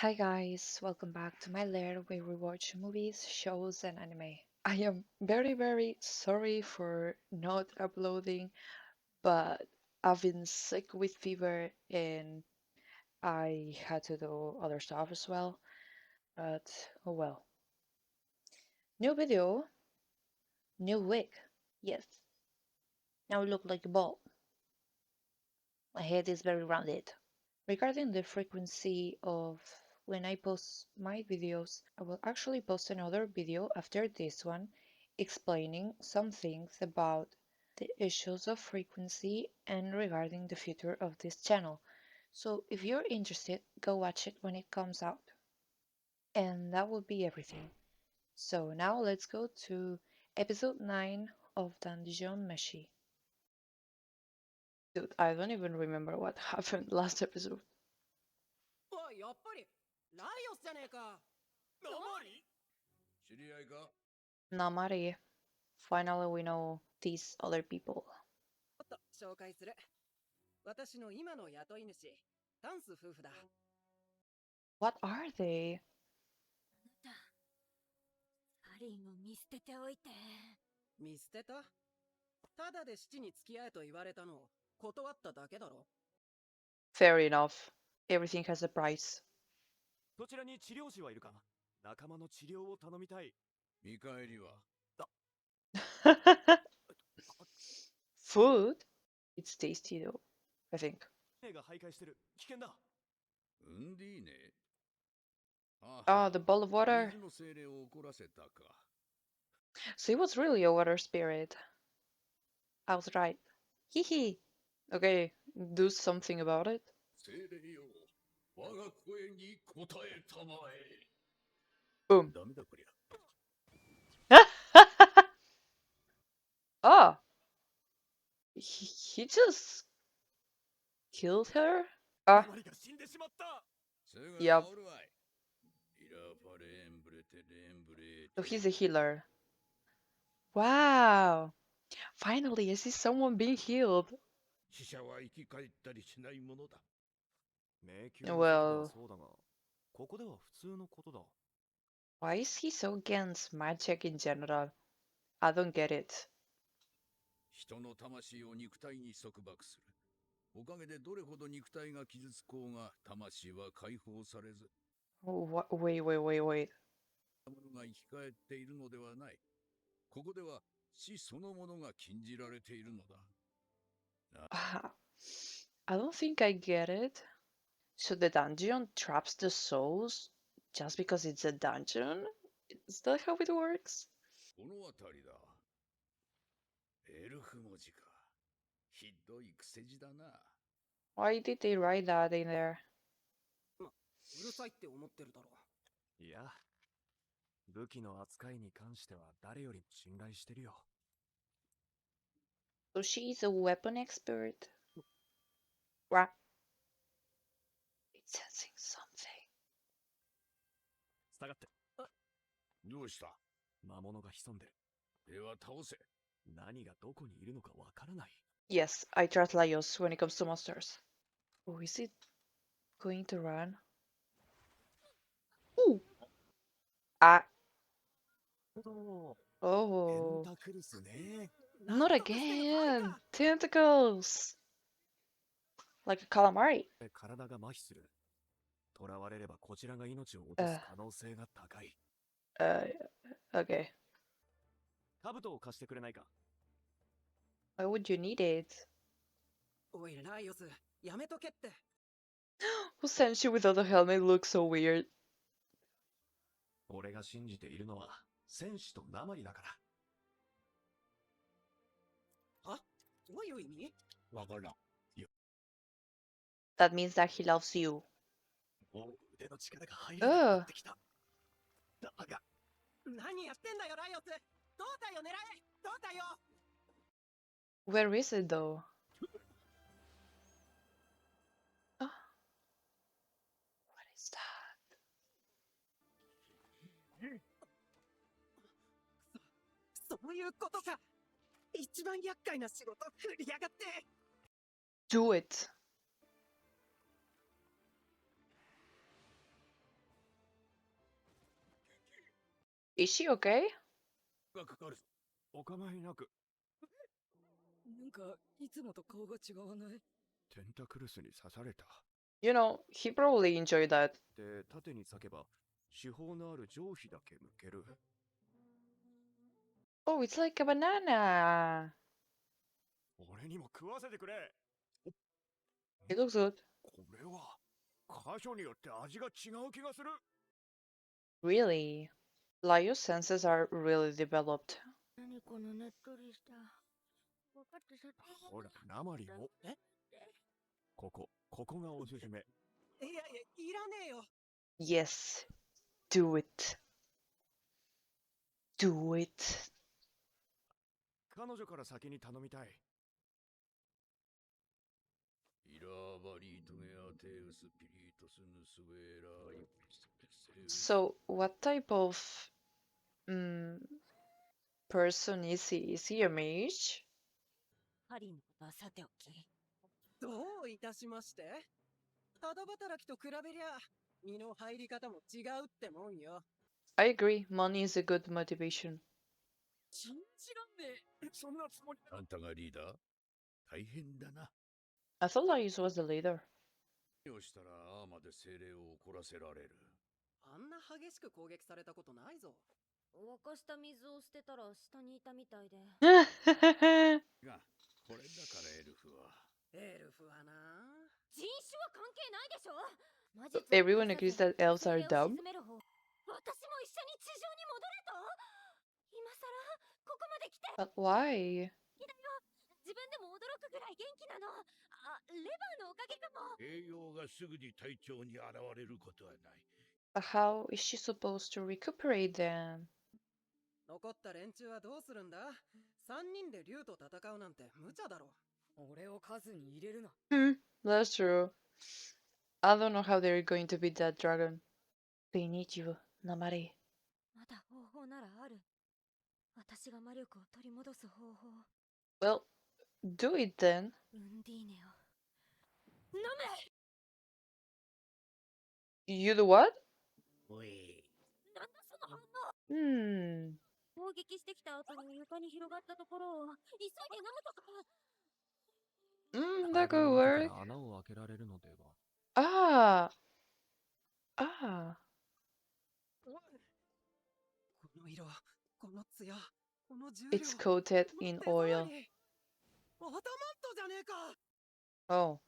Hi guys, welcome back to my lair where we watch movies, shows, and anime. I am very sorry for not uploading, but I've been sick with fever and I had to do other stuff as well. But oh well. New video, new wig. Yes, now I look like a ball. My head is very rounded. Regarding the frequency of when I post my videos, I will actually post another video after this one explaining some things about the issues of frequency and regarding the future of this channel. So if you're interested, go watch it when it comes out. And that will be everything. So now let's go to episode 9 of Dungeon Meshi. Dude, I don't even remember what happened last episode. おい、やっぱりライオスじゃねえか。ナマリ？知り合いか？ Namari. Finally, we know these other people. おっと、紹介する。私の今の雇い主、ダンス夫婦だ。What are they? サリンを見捨てておいて。見捨てた？ただで七に付き合えと言われたのを断っただけだろ。Fair enough. Everything has a price. そちらに治療師はいるか？仲間の治療を頼みたい。見返りは？ Food? It's tasty though, I think. 目が徘徊してる。危険だ。うんでいいね。Ah, the bowl of water. 水の精霊を怒らせたか。 So he was really a water spirit. I was right. Hee hee. Okay, do something about it. 精霊よ、我が声に応えたまえ。 Boom. ダメだこりゃ。 Oh, he just killed her? Ah, ナマリが死んでしまった。Yup. オールワイ。イラファレンブレテレンブレ。 so he's a healer. Wow. Finally, I see someone being healed. 死者は生き返ったりしないものだ。迷宮の外ではそうだが、ここでは普通のことだ。Why is he so against magic in general? I don't get it. 人の魂を肉体に束縛する。おかげでどれほど肉体が傷つこうが魂は解放されず。 Wait. ものが生き返っているのではない。ここでは死そのものが禁じられているのだ。 I don't think I get it. So the dungeon traps the souls just because it's a dungeon? Is that how it works? この辺りだ。エルフ文字か。ひどい癖字だな。 Why did they write that in there? うるさいって思ってるだろ。いや、武器の扱いに関しては誰よりも信頼してるよ。So she's a weapon expert? What? It's sensing something. 下がって。どうした？魔物が潜んでる。では倒せ。何がどこにいるのかわからない。Yes, I trust Laios when it comes to monsters. Oh, is it going to run? Ooh! Ah! テ Oh! ンタクルスね。 Not again! Tentacles! Like a calamari. 体が麻痺する。囚われればこちらが命を落とす可能性が高い。Okay. 兜を貸してくれないか？ Why would you need it? おい、ライオス、やめとけって。 Who sent you without a helmet looks so weird. 俺が信じているのは戦士とナマリだから。は？どういう意味？わからん。 That means that he loves you. もう腕の力が入らなくなってきた。だが。何やってんだよ、ライオス。胴体を狙え。胴体を。 Where is it though? What is that? そういうことか。一番厄介な仕事振りやがって。 Do it. Is she okay? がかかるぞ。お構いなく。なんか、いつもと顔が違わない。テンタクルスに刺された。You know, he probably enjoyed that. で、縦に裂けば、四方のある上皮だけむける。Oh, it's like a banana. 俺にも食わせてくれ。 It looks good. これは、箇所によって味が違う気がする。 Really? Laios senses are really developed. 何このねっとりした。分かってさ。ほら、ナマリも。えここがおすすめ。いやいや、いらねえよ。 Yes, do it. Do it. 彼女から先に頼みたい。イラーバリートゲアテウスピリトスヌスウェーラーイセウス So, what type of mm, person is he? Is he a mage? ハリーのことはさておき。どういたしまして。ただ働きと比べりゃ、身の入り方も違うってもんよ。 I agree, money is a good motivation. 信じらんねえ。そんなつもり。あんたがリーダー大変だな。 I thought Laios was the leader. 何をしたらああまで精霊を怒らせられる。あんな激しく攻撃されたことないぞ。沸かした水を捨てたら下にいたみたいで。が、これだからエルフは。エルフはな。人種は関係ないでしょ。魔術を Everyone 返 agrees さず that elves are 精霊を dumb. 鎮める方。私も一緒に地上に戻れと。今さらここまで来て。 But why? 自分でも驚くぐらい元気なの。あ、レバーのおかげかも。栄養がすぐに体調に現れることはない。 But how is she supposed to recuperate then? 残った連中はどうするんだ。3人で竜と戦うなんて無茶だろ。俺を数に入れるな。 Hmm, that's true. I don't know how they're going to beat that dragon. They need you, Namari. まだ方法ならある。私が魔力を取り戻す方法。 Well, do it then. ウンディーネを飲め。 You do what? おい。なんだその反応。 Hmm. 攻撃してきた後に床に広がったところを急いで飲むとか。 That 体 could の中か work. ら穴を開けられるのでは。 Ah. Ah. この色、この艶、この重量、 It's coated この in 手触 oil. り。アダマントじゃねえか。 Oh.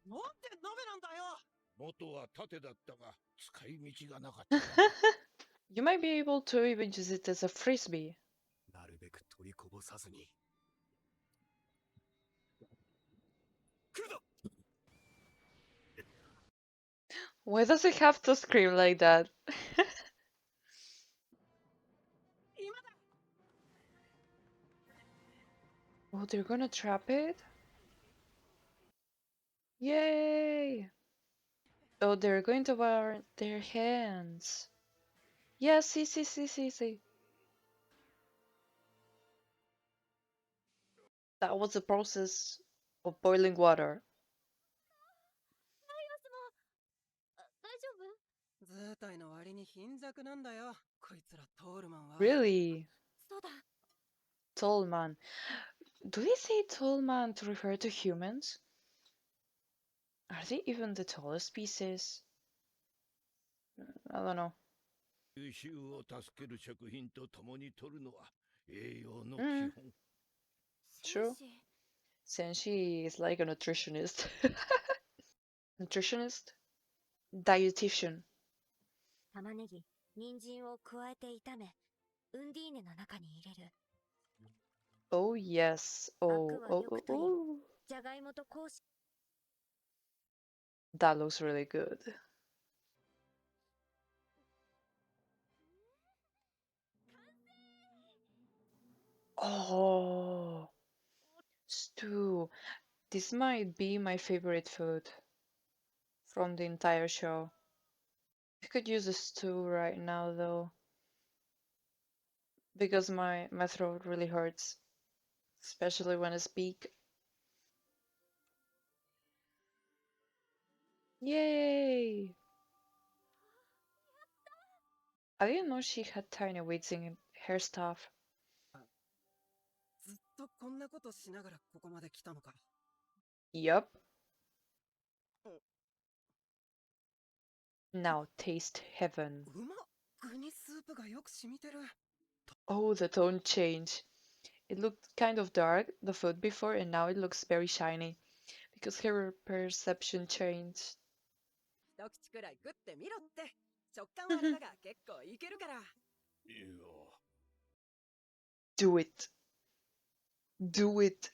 なんで鍋なんだよ。 元は盾だったが使い道がなかった。 You might be able to even use it as a frisbee. なるべく取りこぼさずに。来るぞ。 Why does it have to scream like that? 今だ。 Oh, they're gonna trap it? Yay! Oh, they're going to burn their hands. Yes, see. That was the process of boiling water. 大丈夫？図体の割に貧弱なんだよ。こいつらトールマンは。 Really? そうだ。 Tall man. Do they say tall man to refer to humans? Are they even the tallest species? I don't know. 優秀を助ける食品と共に摂るのは栄養の基 Mm, 本。 true. 戦士。 Senshi is like a nutritionist. Nutritionist? Dietitian. 玉ねぎ、人参を加えて炒め、ウンディーネの中に入れる。 Oh, yes. ア Oh, クは oh, よ oh, く取り、 oh. じゃがいもとこうし。 That looks really good. Oh, stew. This might be my favorite food from the entire show. I could use a stew right now though, because my throat really hurts, especially when I speak. Yay! I didn't know she had tiny weights in her stuff. ずっとこんなことしながらここまで来たのか。Yup. うん、Now taste heaven. うまっ。具にスープがよく染みてる。Oh, the tone change. It looked kind of dark, the food before, and now it looks very shiny. Because her perception changed. 一口くらい食ってみろって。食感はあれだが結構いけるから。いや、Do it. Do it.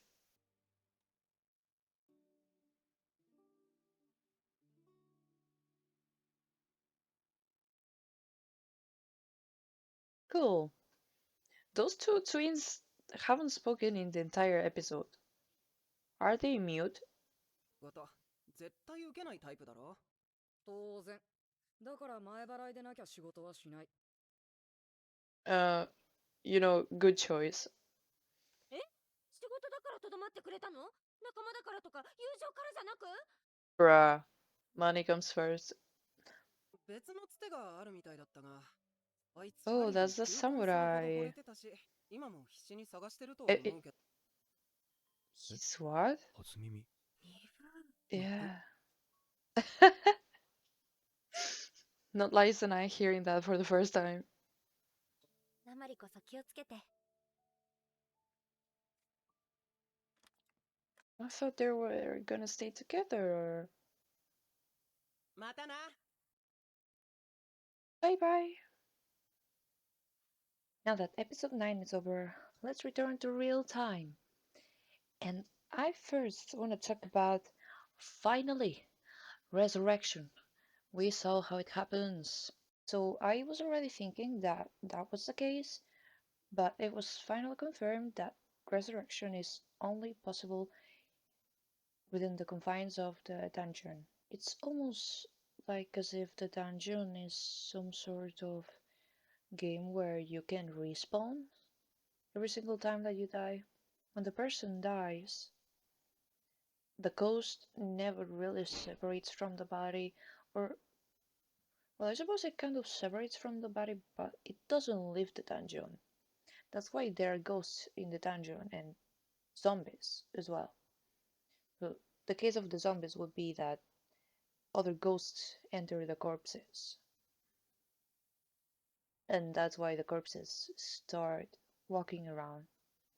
Cool. Those two twins haven't spoken in the entire episode. Are they mute? こと絶対受けないタイプだろ。当然。だから前払いでなきゃ仕事はしない。Uh, good choice. え、仕事だからとどまってくれたの？仲間だからとか友情からじゃなく？ Bruh. Money comes first. 別のつてがあるみたいだったが、あいつパ Oh, リで that's the 求婚するほど惚れ samurai. てたし、今も必死に探してると Eh, 思うけど。he's what? 初耳。Yeah. Not Laios and I hearing that for the first time. ナマリこそ気をつけて。I thought they were gonna stay together or... またな。 Bye bye. Now that episode 9 is over, let's return to real time. And I first want to talk about, finally, resurrection. We saw how it happens. So I was already thinking that that was the case, but it was finally confirmed that resurrection is only possible within the confines of the dungeon. It's almost like as if the dungeon is some sort of game where you can respawn every single time that you die. When the person dies, the ghost never really separates from the body, or, well, I suppose it kind of separates from the body, but it doesn't leave the dungeon. That's why there are ghosts in the dungeon and zombies as well. So the case of the zombies would be that other ghosts enter the corpses, and that's why the corpses start walking around.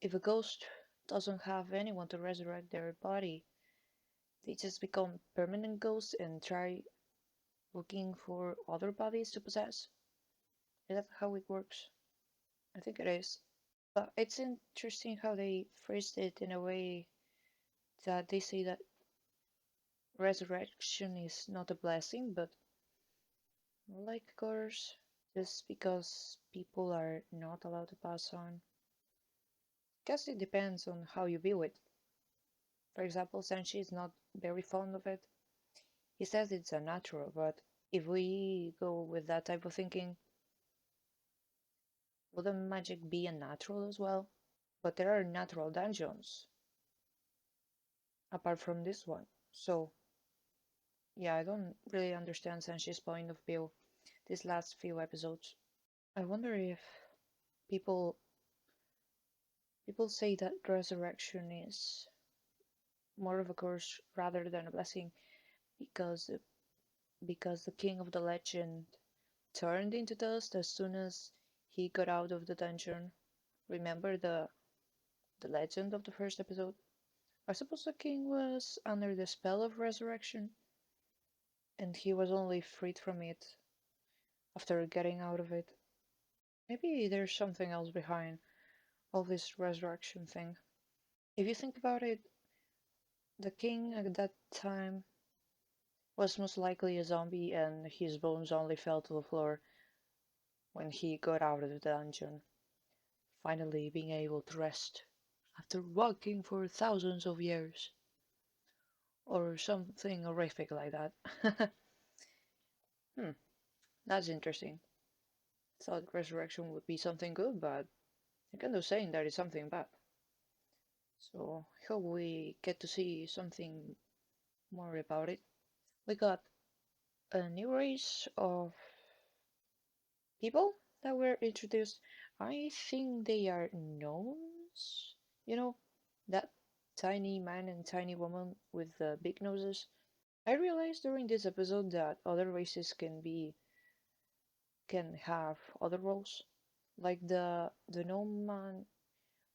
If a ghost doesn't have anyone to resurrect their body, they just become permanent ghosts and try looking for other bodies to possess. Is that how it works? I think it is. But it's interesting how they phrased it in a way that they say that resurrection is not a blessing, but like a curse, just because people are not allowed to pass on. Guess it depends on how you view it. For example, Senshi is not very fond of it. He says it's unnatural, but if we go with that type of thinking, wouldn't magic be unnatural as well? But there are natural dungeons apart from this one. So, yeah, I don't really understand Senshi's point of view these last few episodes. I wonder if people people say that resurrection is more of a curse rather than a blessing because because the king of the legend turned into dust as soon as he got out of the dungeon. Remember the legend of the first episode? I suppose the king was under the spell of resurrection, and he was only freed from it after getting out of it. Maybe there's something else behind all this resurrection thing. If you think about it, the king at that time was most likely a zombie, and his bones only fell to the floor when he got out of the dungeon, finally being able to rest after walking for thousands of years. Or something horrific like that. Hmm, that's interesting. Thought resurrection would be something good, but I kind of saying that is something bad. So I hope we get to see something more about it. We got a new race of people that were introduced, I think they are gnomes. You know, that tiny man and tiny woman with the big noses. I realized during this episode that other races can have other roles. Like the gnome man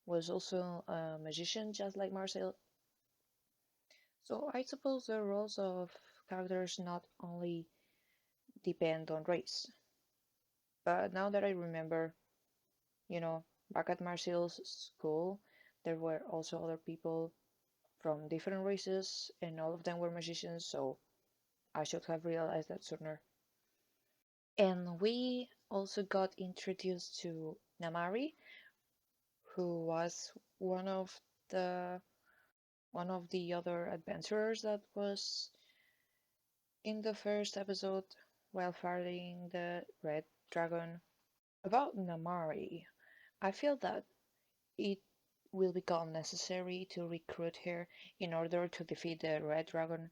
was also a magician, just like Marcel. So I suppose the roles of characters not only depend on race. But now that I remember, you know, back at Marcel's school, there were also other people from different races, and all of them were magicians, so I should have realized that sooner. And we also got introduced to Namari, who was one of the one of the other adventurers that was in the first episode while fighting the red dragon. About Namari, I feel that it will become necessary to recruit her in order to defeat the red dragon.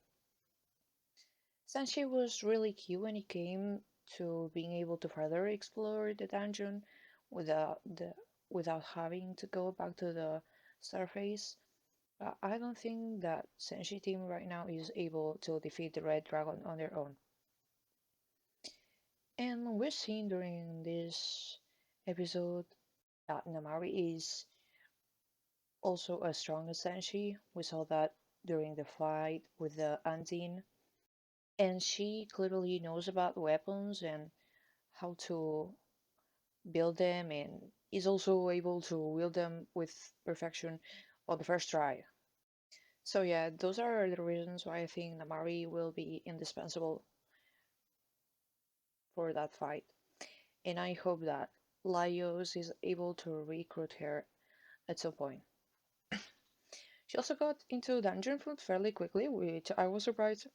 Since she was really cute when it came to being able to further explore the dungeon without having to go back to the surface. I don't think that Senshi team right now is able to defeat the red dragon on their own. And we've seen during this episode that Namari is also as strong as Senshi. We saw that during the fight with the Unseen. And she clearly knows about weapons and how to build them and is also able to wield them with perfection on the first try. So yeah, those are the reasons why I think Namari will be indispensable for that fight. And I hope that Laios is able to recruit her at some point. She also got into dungeon food fairly quickly, which I was surprised.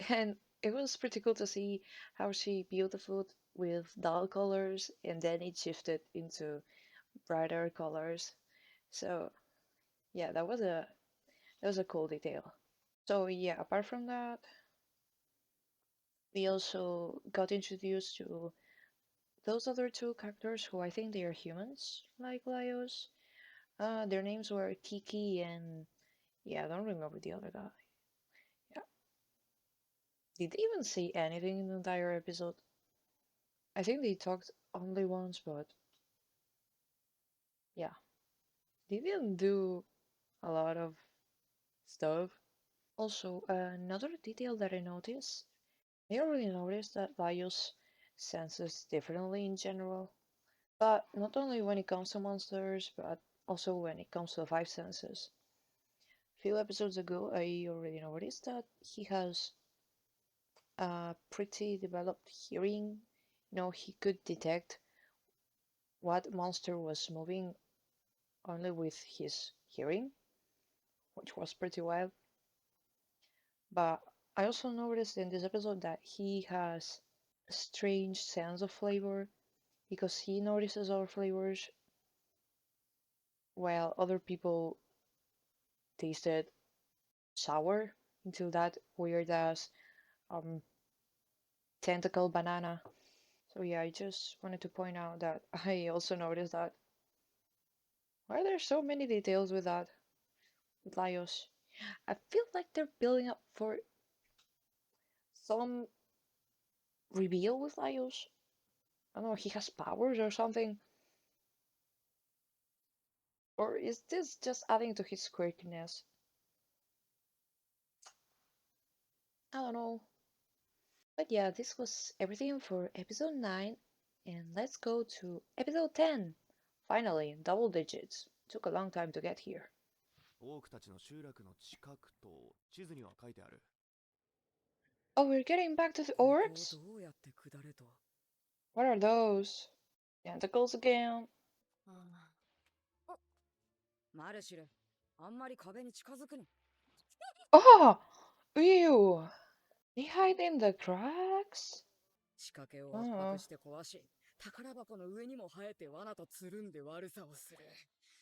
And it was pretty cool to see how she built the food with dull colors and then it shifted into brighter colors. So yeah, that was a cool detail. So yeah, apart from that, we also got introduced to those other two characters who I think they are humans, like Laios. Their names were Kiki and yeah, I don't remember the other guy. Yeah, did they even say anything in the entire episode? I think they talked only once, but yeah, they didn't do a lot of stuff. Also, another detail that I noticed, I already noticed that Laios senses differently in general, but not only when it comes to monsters, but also when it comes to the five senses. A few episodes ago, I already noticed that he has a pretty developed hearing. You know, he could detect what monster was moving only with his hearing, which was pretty wild. But I also noticed in this episode that he has a strange sense of flavor because he notices our flavors while other people tasted sour into that weird ass um tentacle banana. So yeah, I just wanted to point out that I also noticed that why are there so many details with that with Laios? I feel like they're building up for some reveal with Laios. I don't know, he has powers or something. Or is this just adding to his quirkiness? I don't know. But yeah, this was everything for episode 9. And let's go to episode 10. Finally, double digits. Took a long time to get here. オークたちの集落の近くと地図には書いてある。Oh, we're getting back to the ここを orcs? どうやって下れと。What are those? Tentacles again? マルシル、あんまり壁に近づくな。Oh! Ew! They hide in the cracks? 仕掛けを圧 Oh. 迫して壊し、宝箱の上にも生えて罠とつるんで悪さをする。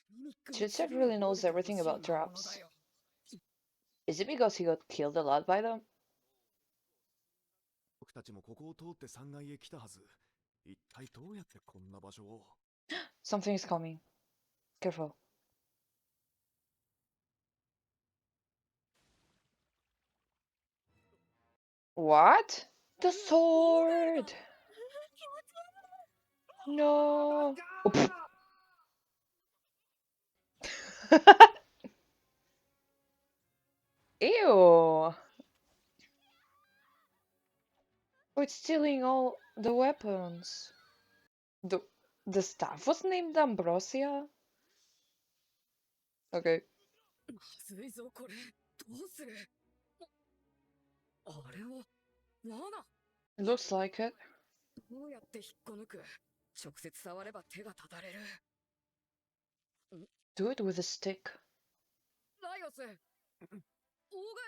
ミミックの Chitset 次に really 覚 knows えてほ everything しい about 魔物だ traps. よ。Is it because he got killed a lot by them? 僕たちもここを通って3階へ来たはず。一体どうやってこんな場所を。 Something is coming. Careful. What? The sword! No! Oh, pff. Ew! Oh, it's stealing all the weapons. The the staff was named Ambrosia? Okay. まずいぞ、これ。どうする？あれは、罠。 It looks like it. どうやって引っこ抜く？直接触れば手がただれる。 Do it with a stick. ライオス、オーガエ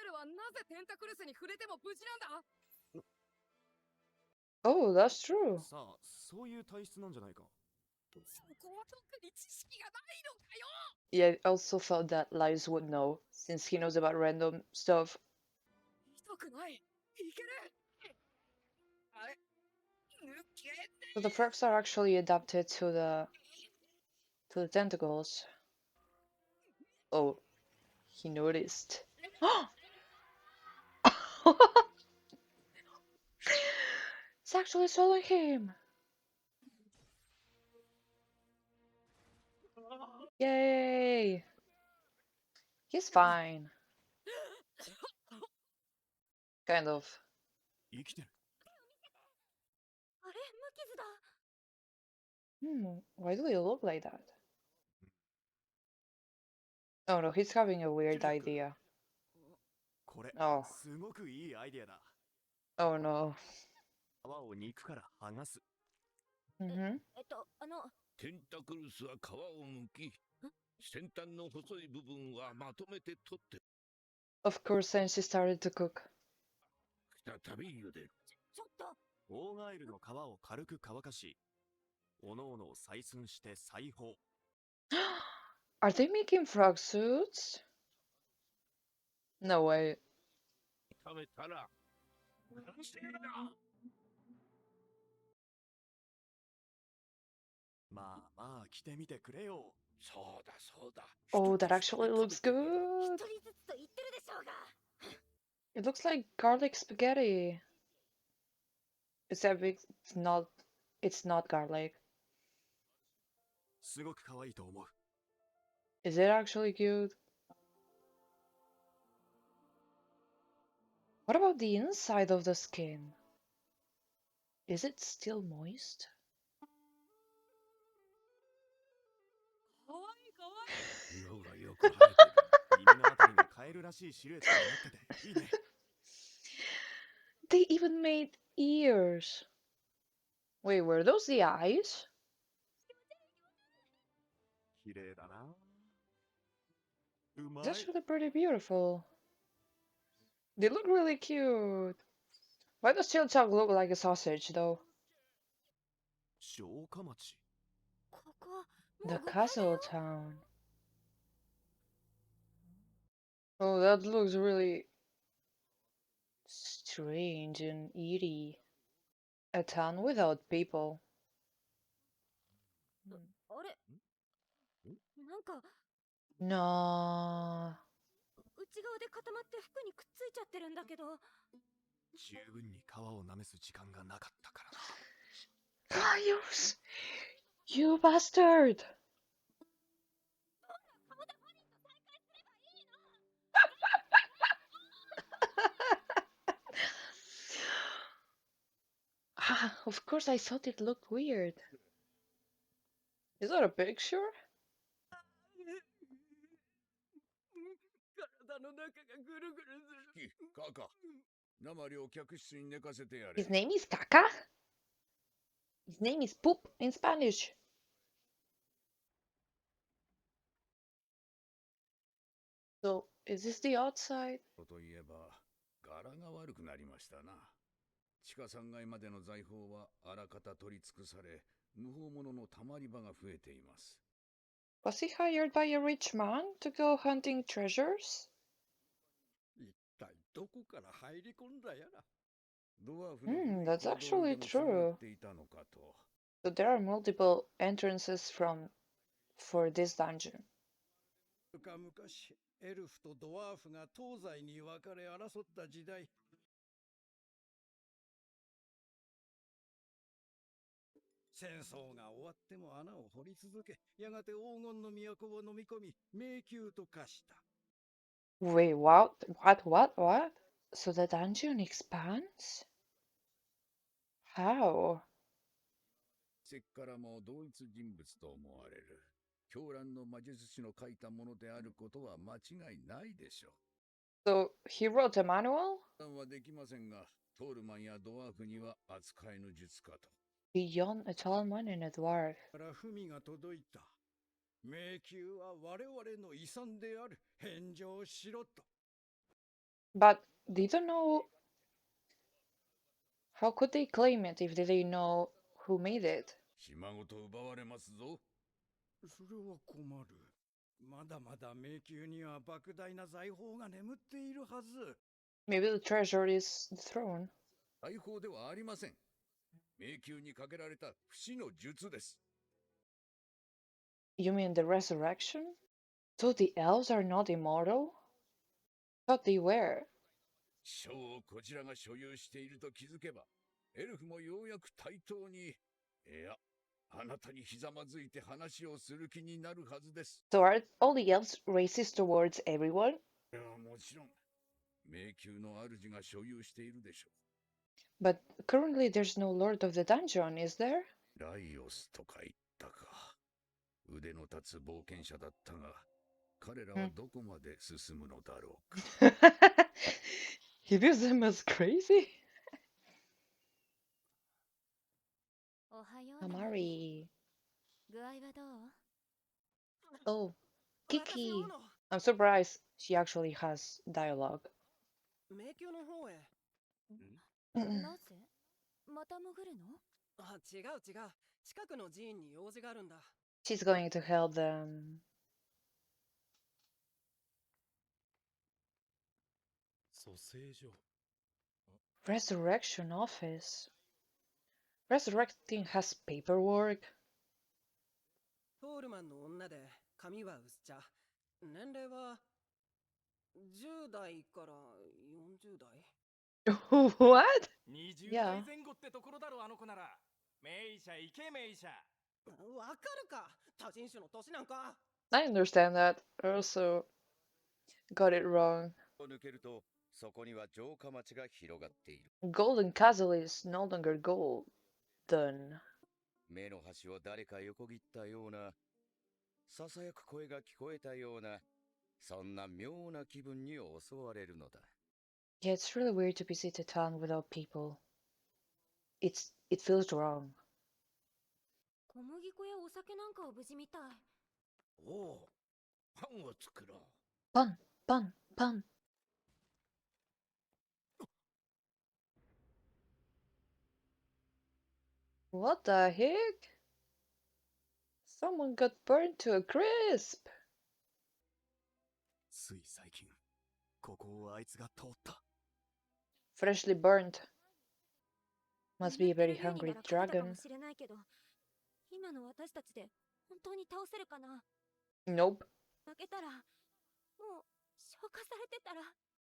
ルはなぜテンタクルスに触れても無事なんだ？ Oh, that's true. さあ、そういう体質なんじゃないか。そこは特に知識がないのかよ。 Yeah, I also thought that Laios would know, since he knows about random stuff. 痛くない。いける。あれ、抜け。 So the frogs are actually adapted to the tentacles. Oh, he noticed. It's actually swallowing him. Yay! He's fine. Kind of. 生きてる。あれ、無傷だ。 Why do they look like that? Oh no, he's having a weird idea. これ、 Oh, すごくいいアイデアだ。 oh no. 皮を肉から剥がす。 Mm-hmm. テンタクルスは皮を剥き、先端の細い部分はまとめて取って、 Of course, since she started to cook. 再び茹でる。ちょっと。オーガエルの皮を軽く乾かし、おのおのを採寸して裁縫。 Are they making frog suits? No way. 食べたら、完成だ。まあまあ着てみてくれよ。そうだそうだ。 Oh, that actually looks good. 一人ずつと言ってるでしょうが。 It looks like garlic spaghetti. Except it's not garlic. すごく可愛いと思う。 Is it actually cute? What about the inside of the skin? Is it still moist? かわいいかわいい。 色がよく生えてる。耳のあたりがカエルらしいシルエットになってていいね。 They even made ears. Wait, were those the eyes? 綺麗だな。うま It's い。 actually pretty beautiful. They look really cute. Why does Chilchog look like a sausage, though? 城下町。 ここ、も The う誤解だ castle よ。 town. Oh, that looks really strange and eerie. A town without people. あれ、なんか No. 内側で固まって服にくっついちゃってるんだけど。 十分に皮を舐めす時間がなかったからな。 Laios! You bastard! Ah, of course I thought it looked weird. Is that a picture? 体の中がぐるぐるする。キ、カカ、ナマリを客室に寝かせてやれ。 His name is Kaka? His name is Poop in Spanish. So, is this the outside? といえば、柄が悪くなりましたな。地下3階までの財宝はあらかた取り尽くされ、無法者のたまり場が増えています。 Was he hired by a rich man to go hunting treasures? 一体どこから入り込んだやら。ドワーフの古い That's 行動 actually でもつなが true. っていたのかと。So there are multiple entrances for this dungeon. 昔、エルフとドワーフが東西に分かれ争った時代。戦争が終わっても穴を掘り続け、やがて黄金の都を飲み込み、迷宮と化した。Wait, what? What? So the dungeon expands? How? 石からも同一人物と思われる。狂乱の魔術師の書いたものであることは間違いないでしょう。So he wrote a manual? はできませんが、トールマンやドワーフには扱いの術かと。Beyond a tall man and a dwarf. から文が届いた。迷宮は我々の遺産である。返上しろと。But they don't know. How could they claim it if they didn't know who made it? 島ごと奪われますぞ。それは困る。まだまだ迷宮には莫大な財宝が眠っているはず。Maybe the treasure is the throne. 財宝ではありません。迷宮にかけられた不死の術です。You mean the resurrection? So the elves are not immortal? Thought they were. 章をこちらが所有していると気づけば、エルフもようやく対等に、いや、あなたにひざまずいて話をする気になるはずです。So are all the elves racist towards everyone? いや、もちろん、迷宮の主が所有しているでしょ But currently there's no lord of the dungeon, is there? う。ライオスとか言ったか。腕の立つ冒険者だったが、彼らはどこまで進むのだろうか。He views them as crazy? おはようナマリ。 Namari. 具合はどう？ Oh, 私大 Kiki. 野。 I'm surprised she actually has dialogue. 迷宮の方へ。なぜ？また潜るの？あ、違う違う。近くの寺院に用事があるんだ。 She's going to help them. 蘇生所。 Resurrection office. Resurrecting has paperwork. トールマンの女で髪は薄茶。年齢は10代から40代。 What? 20 Yeah. 代前後ってところだろあの子なら。名医者行け名医者。わかるか、多人種の年なんか。 I understand that. I also got it wrong. 抜けるとそこには城下町が広がっている。 Golden Castle is no longer golden. 目の端を誰か横切ったような、ささやく声が聞こえたような、そんな妙な気分に襲われるのだ。 Yeah, it's really weird to visit a town without people. It feels wrong. 小麦粉やお酒なんかを無事みたい。おお、パンを作ろう。 Pun, pun, pun. What the heck? Someone got burned to a crisp. つい最近、ここをあいつが通った。 Freshly burnt. Must be a 眠って very る竜に hungry なら勝てたか dragon. もしれないけど、今の私たちで本当に倒せるかな？ Nope. 負けたら、もう消化されてたら。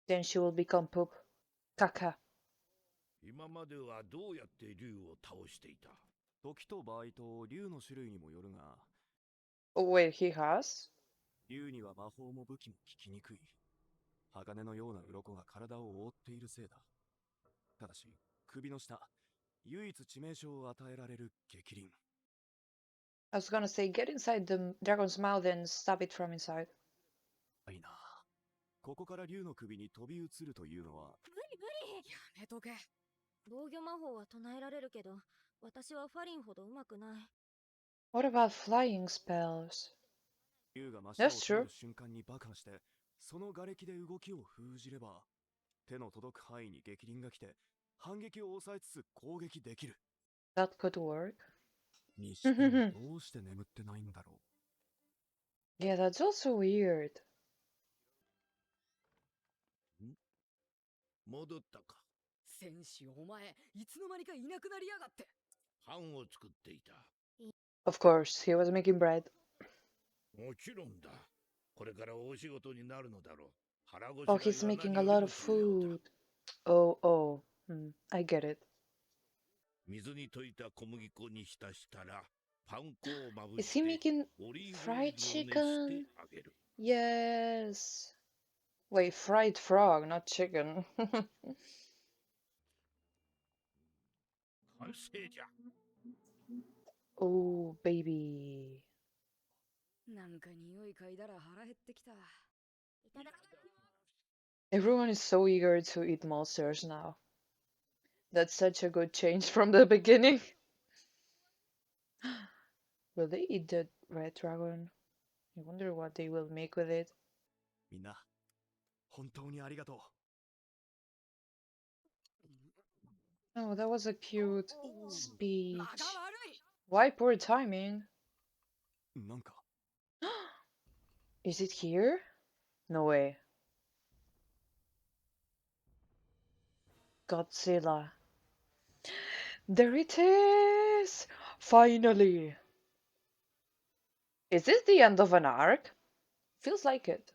Then she will become poop. Kaka. 今まではどうやって竜を倒していた？時と場合と竜の種類にもよるが、 Oh, wait, he has? 竜には魔法も武器も効きにくい。鋼のような鱗が体を覆っているせいだ。ただし、首の下、唯一致命傷を与えられる激鱗。 I was gonna say, get inside the dragon's mouth and stab it from inside. いいな。ここから竜の首に飛び移るというのは、無理無理。やめとけ。防御魔法は唱えられるけど、私はファリンほど上手くない。 What about flying spells? 竜が真下を That's 通 true. る瞬間に爆破して、その瓦礫で動きを封じれば、手の届く範囲に激鱗が来て、反撃を抑えつつ攻撃できる。 That could work. にしてもどうして眠ってないんだろう。 Yeah, that's also weird. 戻ったか。戦士お前、いつの間にかいなくなりやがって。パンを作っていた。Of course, he was making bread. もちろんだ。これから大仕事になるのだろう。腹ご Oh, しらえ he's は making 何 a より lot も of 重要だ。food. Oh. I get it. 水に溶いた小麦粉に浸したら、パン粉をまぶ Is し he て、 making オリーブオイ fried ルを熱して chicken? あげる。 Yes. Wait, fried frog, not chicken. 完成じゃ。 Oh, baby. なんか匂い嗅いだら腹減ってきた。いただき Everyone is so eager to eat monsters now. That's such a good change from the beginning. Will they eat the red dragon? I wonder what they will make with it. みんな、本当にありがと Oh, that was a cute 間が speech. 悪い。 Why poor timing? う。なんか、 Is it here? No way. Godzilla. There it is! Finally! Is this the end of an arc? Feels like it.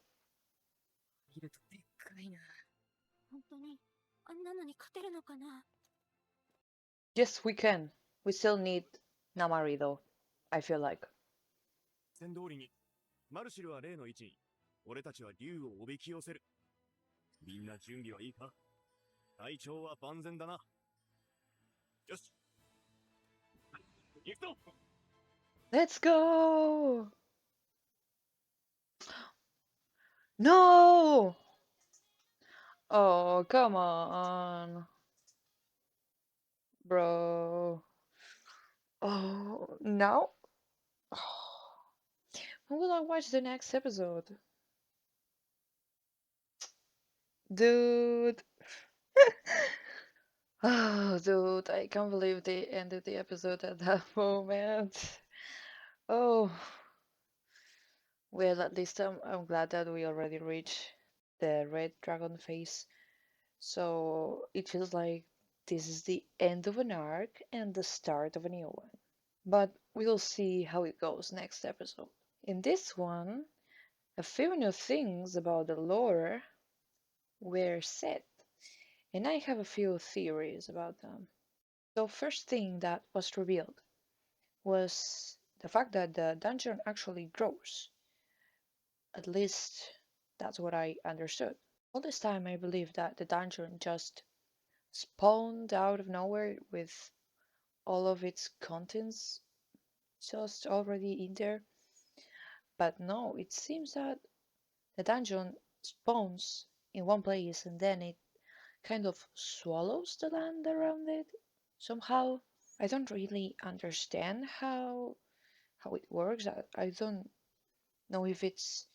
見るとでっかいな。本当にあんなのに勝てるのかな。 Yes, we can. We still need Namari though, I feel like. 戦通りに、マルシルは例の位置に、俺たちは竜をおびき寄せる。みんな準備はいいか？体調は万全だな。よし。行くぞ！ Let's go! No! Oh, come on. Bro. Oh, now? When will I watch the next episode? Dude. Oh, dude, I can't believe they ended the episode at that moment. Oh. Well, at least I'm glad that we already reached the red dragon phase. So it feels like this is the end of an arc and the start of a new one. But we'll see how it goes next episode. In this one, a few new things about the lore were said, and I have a few theories about them. So first thing that was revealed was the fact that the dungeon actually grows. At least that's what I understood. All this time I believed that the dungeon just spawned out of nowhere with all of its contents just already in there. But no, it seems that the dungeon spawns in one place and then it kind of swallows the land around it somehow. I don't really understand how it works. I don't know if it's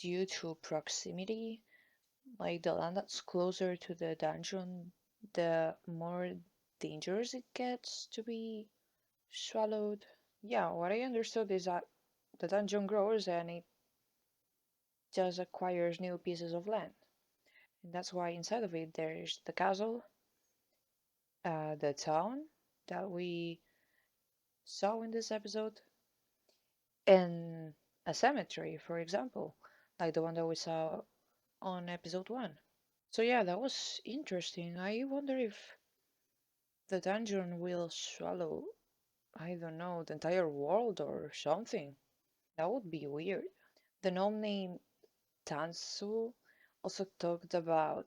due to proximity, like the land that's closer to the dungeon, the more dangerous it gets to be swallowed. Yeah, what I understood is that the dungeon grows and it just acquires new pieces of land. And that's why inside of it there's the castle, the town that we saw in this episode, and a cemetery, for example, like the one that we saw on episode 1. So yeah, that was interesting. I wonder if the dungeon will swallow, I don't know, the entire world or something. That would be weird. The gnome named Tansu also talked about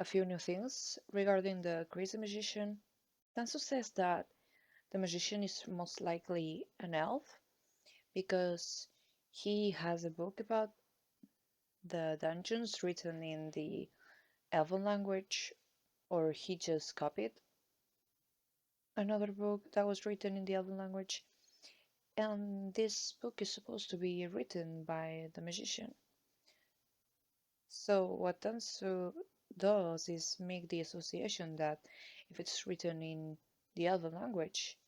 a few new things regarding the crazy magician. Tansu says that the magician is most likely an elf because he has a book about the dungeons written in the elven language, or he just copied another book that was written in the elven language. And this book is supposed to be written by the magician. So what Tansu does is make the association that if it's written in the elven language,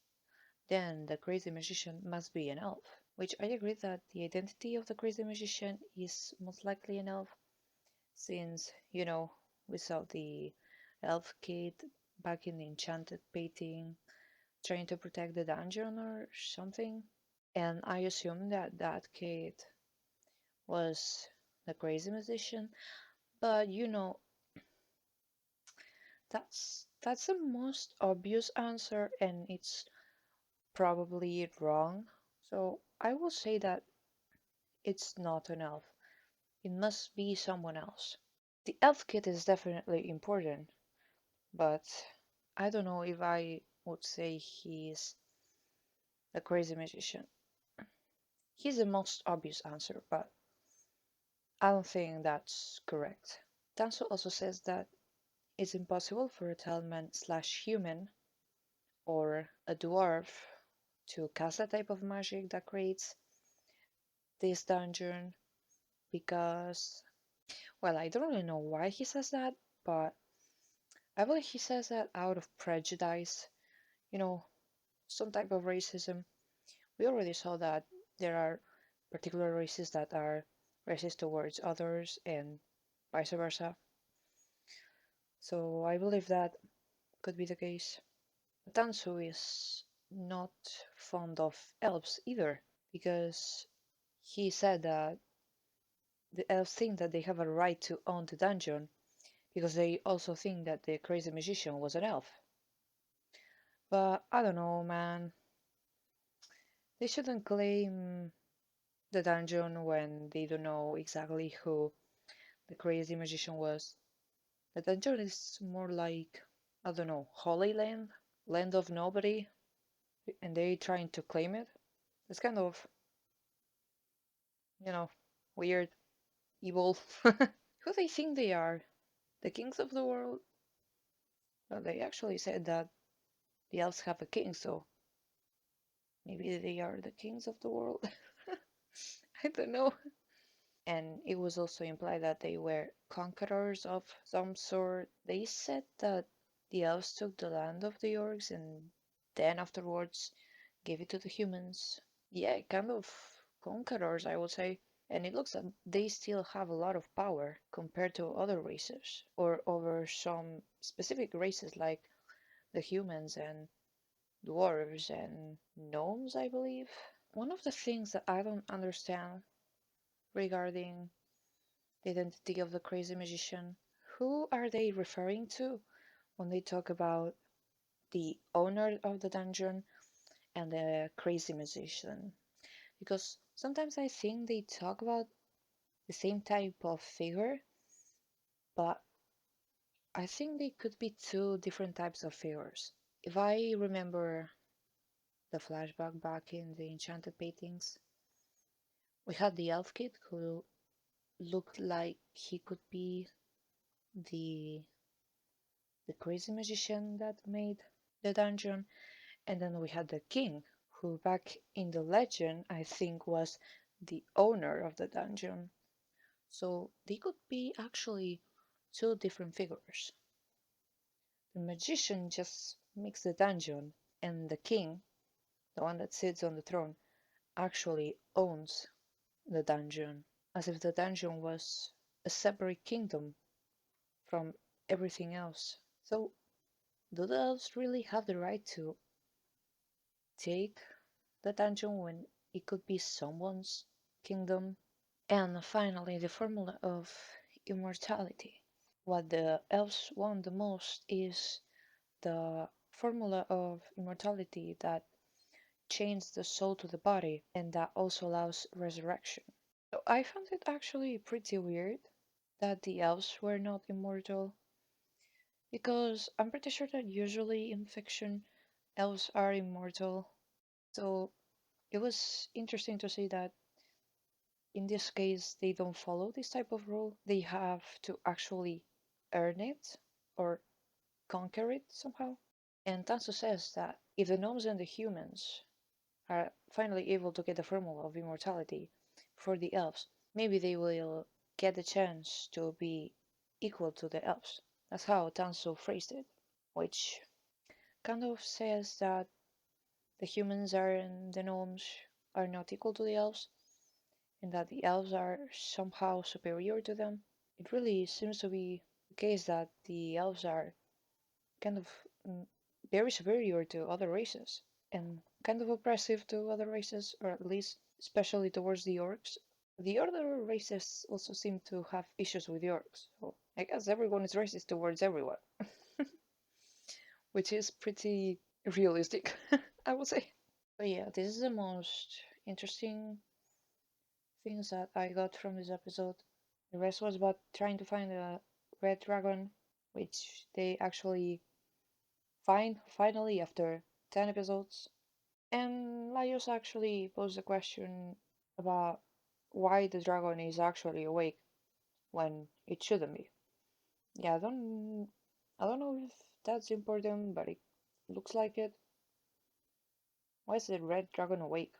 then the crazy magician must be an elf. Which I agree that the identity of the crazy magician is most likely an elf, since, we saw the elf kid back in the enchanted painting trying to protect the dungeon or something. And I assume that that kid was the crazy musician. But you know, that's the most obvious answer, and it's probably wrong. So I will say that it's not an elf. It must be someone else. The elf kit is definitely important, but I don't know if I would say he's the crazy magician. He's the most obvious answer, but I don't think that's correct. Tanso also says that it's impossible for a talisman slash human or a dwarf to cast a type of magic that creates this dungeon because, well, I don't really know why he says that, but I believe he says that out of prejudice, you know, some type of racism. We already saw that there are particular races that are racist towards others and vice versa. So I believe that could be the case. Tansu is not fond of elves either, because he said that the elves think that they have a right to own the dungeon because they also think that the crazy magician was an elf. But I don't know, man. They shouldn't claim the dungeon when they don't know exactly who the crazy magician was. The dungeon is more like, I don't know, Holy Land? Land of nobody? And they trying to claim it? It's kind of, you know, weird, evil. Who they think they are? The kings of the world? Well, they actually said that the elves have a king, so maybe they are the kings of the world. I don't know. And it was also implied that they were conquerors of some sort. They said that the elves took the land of the orcs and then afterwards gave it to the humans. Yeah, kind of conquerors, I would say. And it looks like they still have a lot of power compared to other races, or over some specific races like the humans and dwarves and gnomes, I believe. One of the things that I don't understand regarding the identity of the crazy magician, who are they referring to when they talk about the owner of the dungeon and the crazy magician? Because sometimes I think they talk about the same type of figure, but I think they could be two different types of figures. If I remember the flashback back in the enchanted paintings, we had the elf kid who looked like he could be the the crazy magician that made the dungeon, and then we had the king, who back in the legend I think was the owner of the dungeon. So they could be actually two different figures. The magician just makes the dungeon, and the king, the one that sits on the throne, actually owns the dungeon, as if the dungeon was a separate kingdom from everything else. So, do the elves really have the right to take the dungeon when it could be someone's kingdom? And finally, the formula of immortality. What the elves want the most is the formula of immortality that chains the soul to the body and that also allows resurrection. So I found it actually pretty weird that the elves were not immortal because I'm pretty sure that usually in fiction elves are immortal. So it was interesting to see that in this case they don't follow this type of rule. They have to actually earn it or conquer it somehow. And Tansu says that if the gnomes and the humans are finally able to get the formula of immortality for the elves, maybe they will get the chance to be equal to the elves. That's how Tansu phrased it, which kind of says that the humans are and the gnomes are not equal to the elves, and that the elves are somehow superior to them. It really seems to be the case that the elves are kind of very superior to other races and kind of oppressive to other races, or at least especially towards the orcs. The other races also seem to have issues with the orcs, so I guess everyone is racist towards everyone, which is pretty realistic, I would say. But yeah, this is the most interesting things that I got from this episode. The rest was about trying to find a red dragon, which they actually find finally after 10 episodes. And Laios actually posed a question about why the dragon is actually awake when it shouldn't be. Yeah, I don't know if that's important, but it looks like it. Why is the red dragon awake?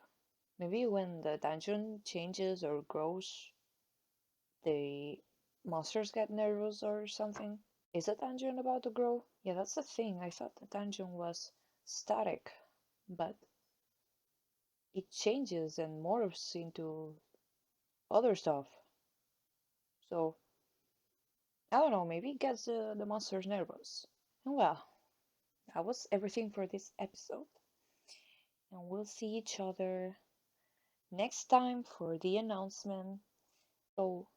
Maybe when the dungeon changes or grows, the monsters get nervous or something. Is the dungeon about to grow? Yeah, that's the thing. I thought the dungeon was static, but it changes and morphs into other stuff. So, I don't know, maybe it gets the monsters nervous. And well, that was everything for this episode. And we'll see each other next time for the announcement. So,